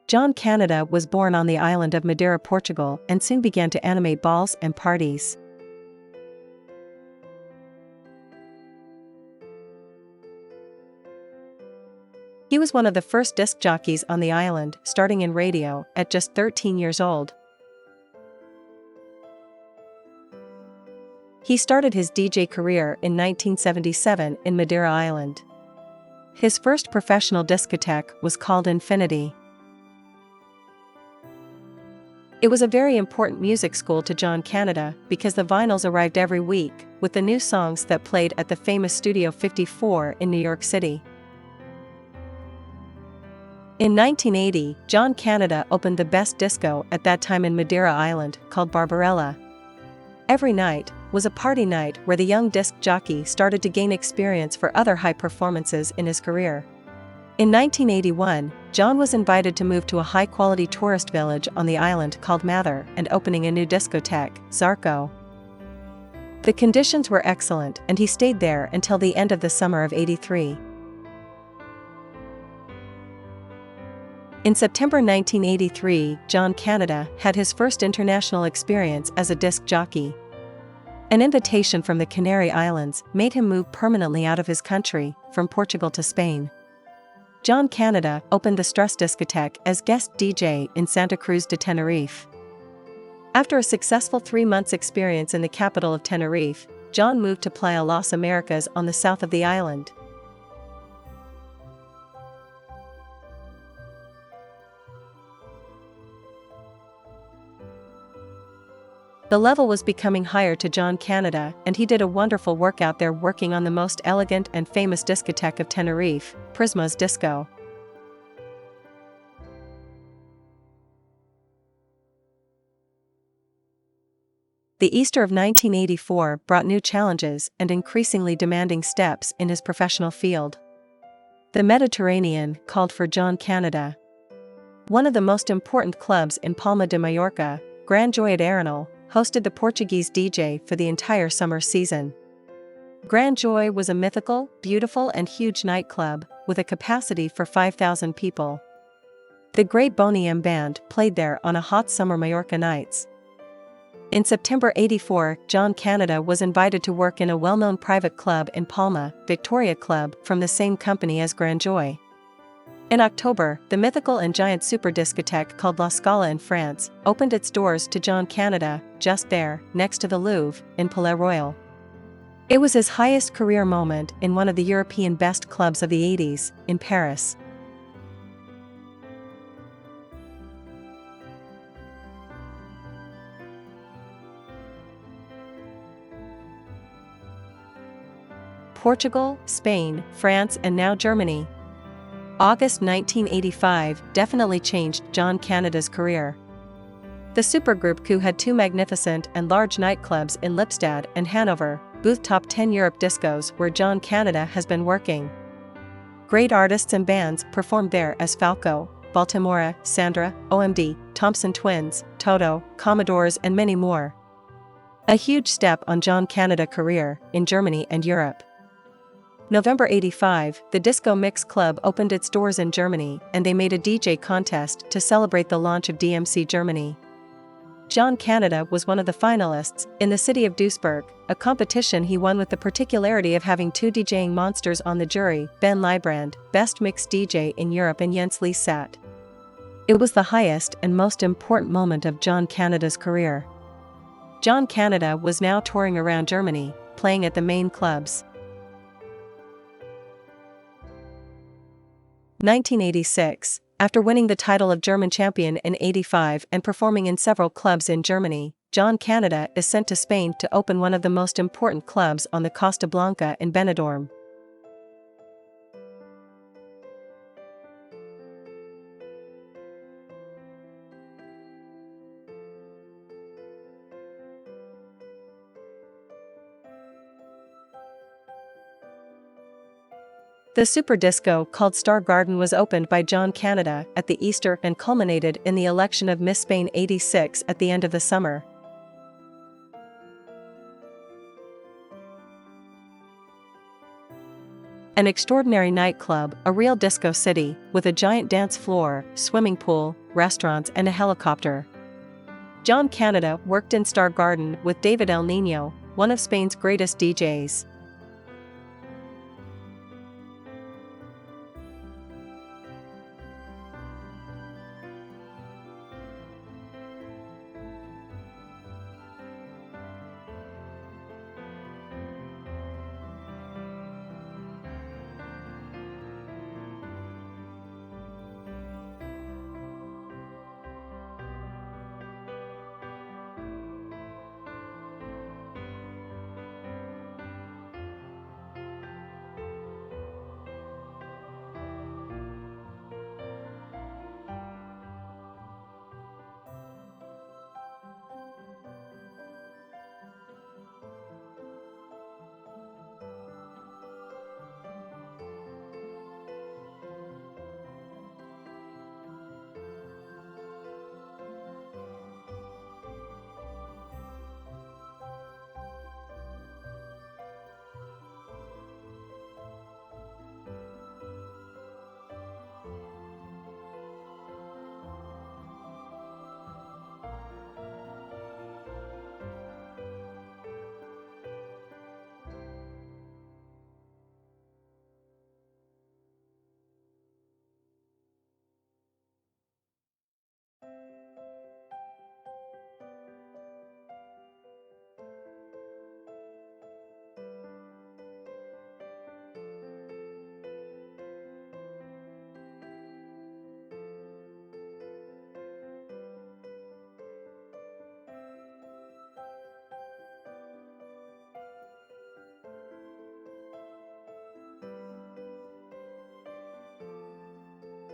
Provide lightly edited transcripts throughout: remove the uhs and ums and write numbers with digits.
John Canada was born on the island of Madeira, Portugal, and soon began to animate balls and parties. He was one of the first disc jockeys on the island, starting in radio at just 13 years old. He started his DJ career in 1977 in Madeira Island. His first professional discotheque was called Infinity. It was a very important music school to John Canada because the vinyls arrived every week with the new songs that played at the famous Studio 54 in New York City. In 1980, John Canada opened the best disco at that time in Madeira Island, called Barbarella. Every night was a party night where the young disc jockey started to gain experience for other high performances in his career. In 1981, John was invited to move to a high-quality tourist village on the island called Madeira and opening a new discotheque, Zarco. The conditions were excellent and he stayed there until the end of the summer of '83. In September 1983, John Canada had his first international experience as a disc jockey. An invitation from the Canary Islands made him move permanently out of his country, from Portugal to Spain. John Canada opened the Stress discotheque as guest DJ in Santa Cruz de Tenerife. After a successful 3 months experience in the capital of Tenerife, John moved to Playa Las Americas on the south of the island. The level was becoming higher to John Canada, and he did a wonderful work out there working on the most elegant and famous discotheque of Tenerife, Prisma's Disco. The Easter of 1984 brought new challenges and increasingly demanding steps in his professional field. The Mediterranean called for John Canada. One of the most important clubs in Palma de Mallorca, Gran Joia de Arenal, hosted the Portuguese DJ for the entire summer season. Gran Joia was a mythical, beautiful and huge nightclub, with a capacity for 5,000 people. The Great Boniem Band played there on a hot summer Mallorca nights. In September '84, John Canada was invited to work in a well-known private club in Palma, Victoria Club, from the same company as Gran Joia. In October, the mythical and giant super discotheque called La Scala in France opened its doors to John Canada, just there, next to the Louvre, in Palais Royal. It was his highest career moment in one of the European best clubs of the '80s, in Paris. Portugal, Spain, France and now Germany. August 1985 definitely changed John Canada's career. The supergroup Coup had 2 magnificent and large nightclubs in Lipstadt and Hanover, both top 10 Europe discos where John Canada has been working. Great artists and bands performed there as Falco, Baltimora, Sandra, OMD, Thompson Twins, Toto, Commodores and many more. A huge step on John Canada's career in Germany and Europe. November '85, the Disco Mix Club opened its doors in Germany and they made a DJ contest to celebrate the launch of DMC Germany. John Canada was one of the finalists in the city of Duisburg, a competition he won with the particularity of having 2 DJing monsters on the jury, Ben Librand, Best Mix DJ in Europe and Jens Liesat. It was the highest and most important moment of John Canada's career. John Canada was now touring around Germany, playing at the main clubs. 1986, after winning the title of German champion in '85 and performing in several clubs in Germany, John Canada is sent to Spain to open one of the most important clubs on the Costa Blanca in Benidorm. The super disco called Star Garden was opened by John Canada at the Easter and culminated in the election of Miss Spain '86 at the end of the summer. An extraordinary nightclub, a real disco city, with a giant dance floor, swimming pool, restaurants and a helicopter. John Canada worked in Star Garden with David El Niño, one of Spain's greatest DJs.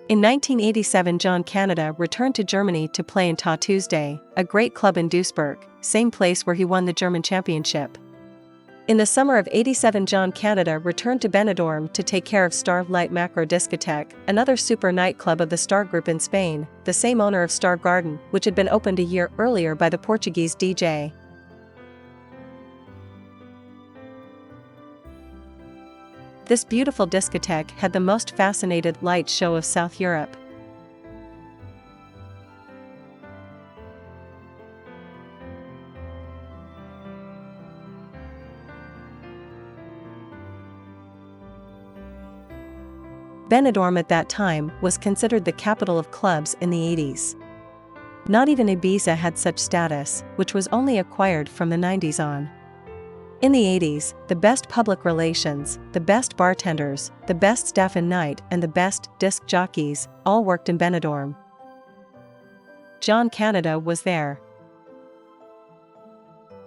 In 1987, John Canada returned to Germany to play in Ta Tuesday, a great club in Duisburg, same place where he won the German championship. In the summer of '87, John Canada returned to Benidorm to take care of Star Light Macro Discotheque, another super nightclub of the Star Group in Spain, the same owner of Star Garden, which had been opened a year earlier by the Portuguese DJ. This beautiful discotheque had the most fascinated light show of South Europe. Benidorm at that time was considered the capital of clubs in the '80s. Not even Ibiza had such status, which was only acquired from the '90s on. In the '80s, the best public relations, the best bartenders, the best staff in night and the best disc jockeys all worked in Benidorm. John Canada was there.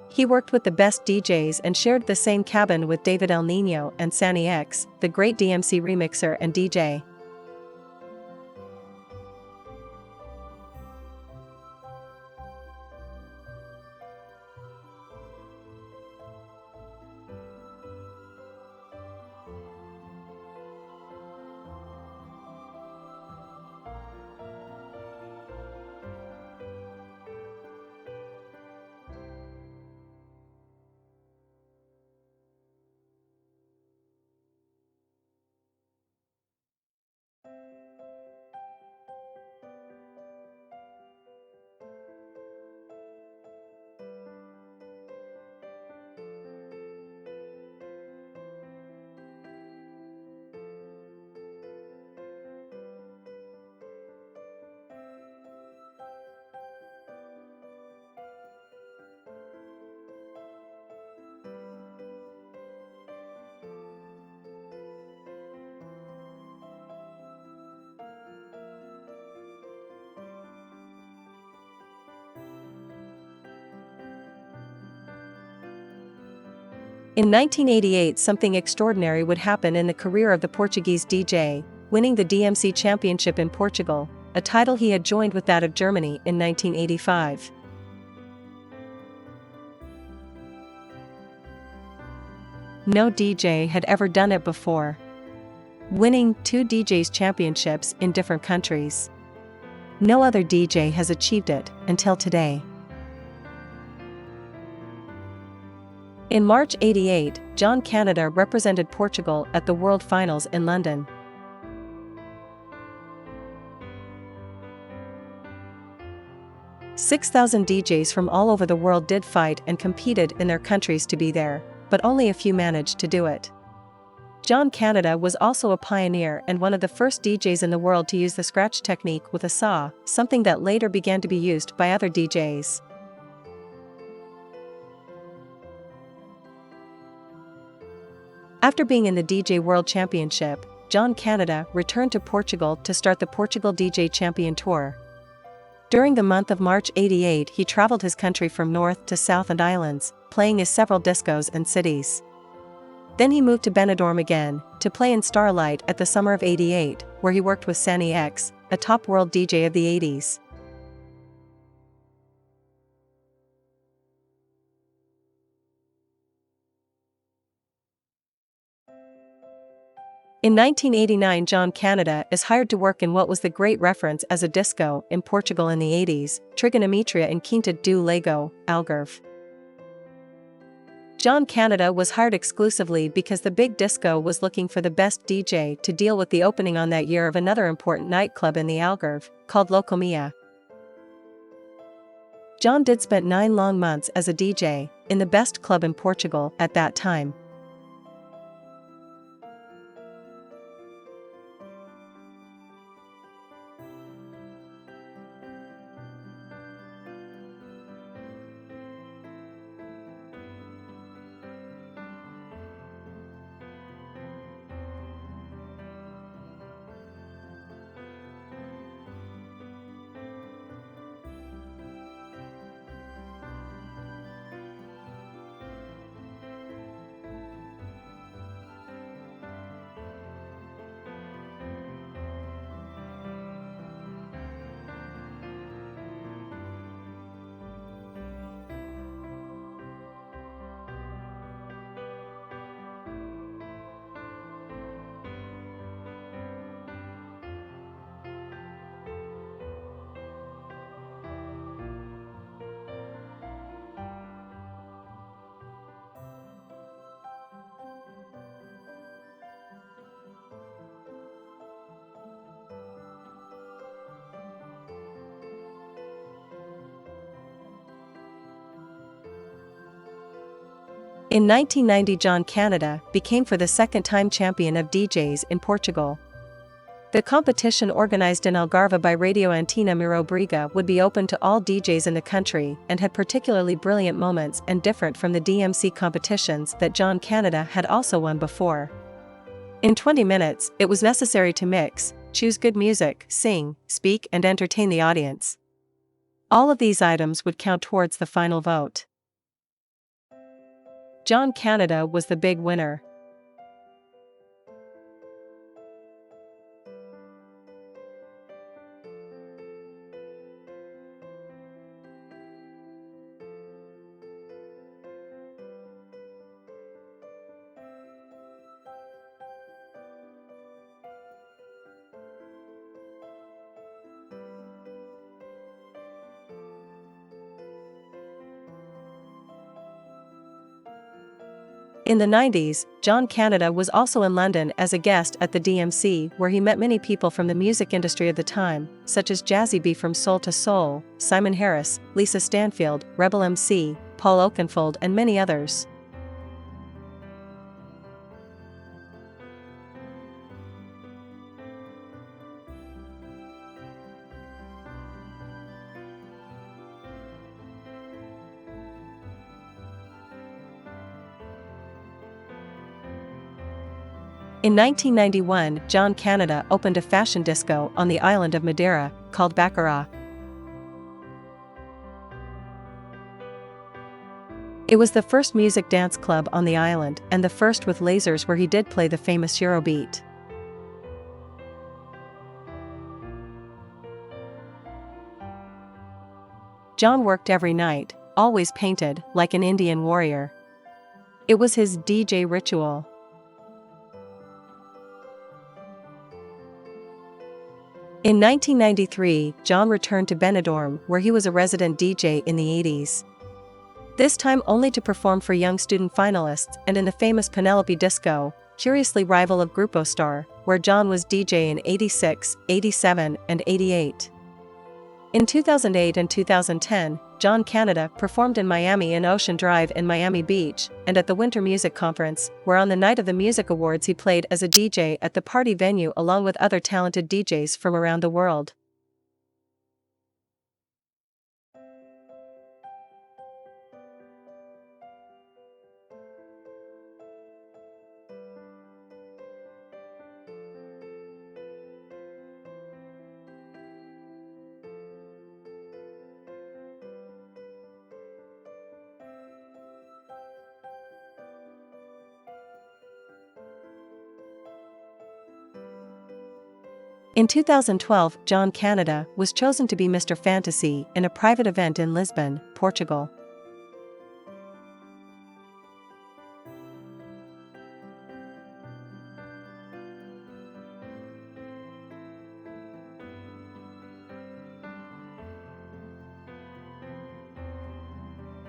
He worked with the best DJs and shared the same cabin with David El Niño and Sanny X, the great DMC remixer and DJ. In 1988, something extraordinary would happen in the career of the Portuguese DJ, winning the DMC Championship in Portugal, a title he had joined with that of Germany in 1985. No DJ had ever done it before, winning 2 DJs championships in different countries. No other DJ has achieved it until today. In March '88, John Canada represented Portugal at the World Finals in London. "6,000 DJs from all over the world did fight and competed in their countries to be there, but only a few managed to do it." John Canada was also a pioneer and one of the first DJs in the world to use the scratch technique with a saw, something that later began to be used by other DJs. After being in the DJ World Championship, John Canada returned to Portugal to start the Portugal DJ Champion Tour. During the month of March '88, he traveled his country from north to south and islands, playing in several discos and cities. Then he moved to Benidorm again, to play in Starlight at the summer of '88, where he worked with Sunny X, a top world DJ of the '80s. In 1989, John Canada is hired to work in what was the great reference as a disco in Portugal in the '80s, Trigonometria in Quinta do Lago, Algarve. John Canada was hired exclusively because the big disco was looking for the best DJ to deal with the opening on that year of another important nightclub in the Algarve, called Locomia. John did spend 9 long months as a DJ, in the best club in Portugal at that time. In 1990, John Canada became for the second time champion of DJs in Portugal. The competition, organized in Algarve by Radio Antena Miro Briga, would be open to all DJs in the country and had particularly brilliant moments and different from the DMC competitions that John Canada had also won before. In 20 minutes, it was necessary to mix, choose good music, sing, speak and entertain the audience. All of these items would count towards the final vote. John Canada was the big winner. In the 90s, John Canada was also in London as a guest at the DMC, where he met many people from the music industry of the time, such as Jazzy B from Soul to Soul, Simon Harris, Lisa Stanfield, Rebel MC, Paul Oakenfold and many others. In 1991, John Canada opened a fashion disco on the island of Madeira, called Baccarat. It was the first music dance club on the island and the first with lasers, where he did play the famous Eurobeat. John worked every night, always painted like an Indian warrior. It was his DJ ritual. In 1993, John returned to Benidorm, where he was a resident DJ in the '80s. This time only to perform for young student finalists and in the famous Penelope Disco, curiously rival of Grupo Star, where John was DJ in '86, '87, and '88. In 2008 and 2010, John Canada performed in Miami and Ocean Drive in Miami Beach, and at the Winter Music Conference, where on the night of the Music Awards he played as a DJ at the party venue along with other talented DJs from around the world. In 2012, John Canada was chosen to be Mr. Fantasy in a private event in Lisbon, Portugal.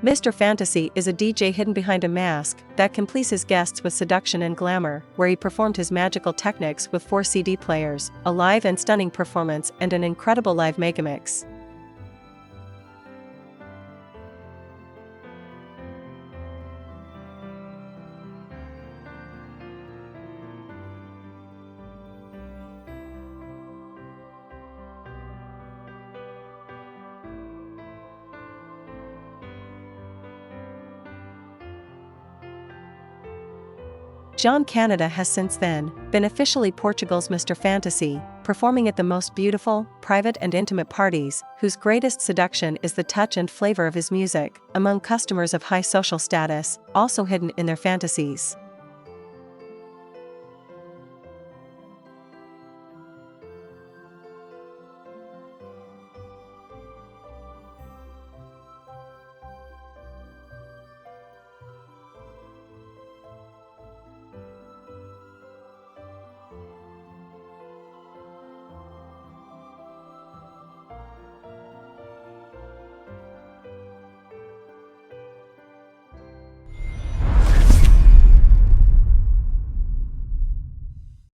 Mr. Fantasy is a DJ hidden behind a mask that can please his guests with seduction and glamour, where he performed his magical techniques with 4 CD players, a live and stunning performance and an incredible live megamix. John Canada has since then been officially Portugal's Mr. Fantasy, performing at the most beautiful, private and intimate parties, whose greatest seduction is the touch and flavor of his music, among customers of high social status, also hidden in their fantasies.